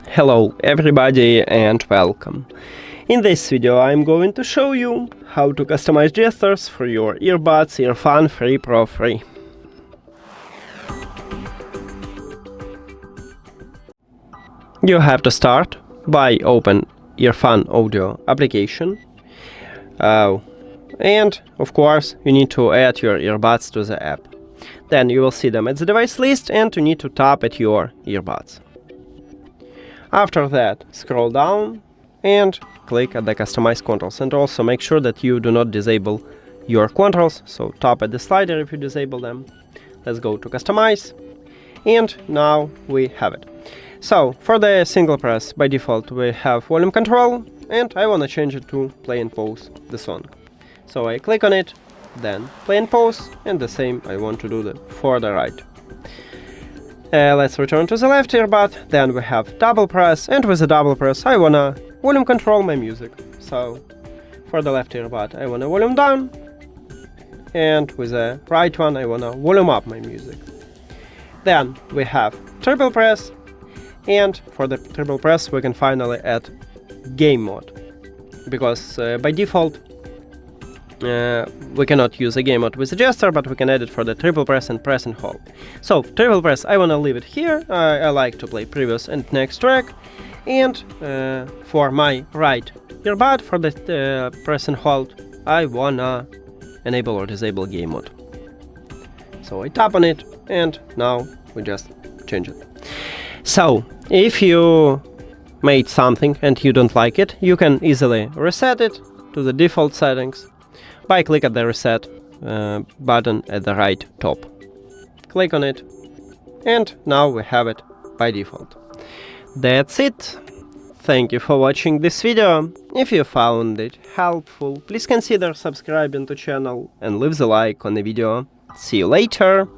Hello everybody and welcome. In this video I'm going to show you how to customize gestures for your earbuds EARFUN Free Pro free. You have to start by open EARFUN audio application. And of course you need to add your earbuds to the app. Then you will see them at the device list and you need to tap at your earbuds. After that, scroll down and click at the Customize controls, and also make sure that you do not disable your controls, so tap at the slider if you disable them. Let's go to Customize, and now we have it. So, for the single press, by default we have volume control, and I want to change it to play and pause the song. So I click on it, then play and pause, and the same I want to do for the right. Let's return to the left earbud, then we have double press, and with the double press I wanna volume control my music. So for the left earbud I wanna volume down, and with the right one I wanna volume up my music. Then we have triple press, and for the triple press we can finally add game mode, because by default we cannot use a game mode with a gesture, but we can add it for the triple press and hold. So triple press I wanna leave it here. I like to play previous and next track, and for my right earbud, for the press and hold, I wanna enable or disable game mode. So I tap on it, and now we just change it. So if you made something and you don't like it, you can easily reset it to the default settings by click at the reset button at the right top. Click on it, and now we have it by default. That's it. Thank you for watching this video. If you found it helpful, please consider subscribing to the channel and leave the like on the video. See you later.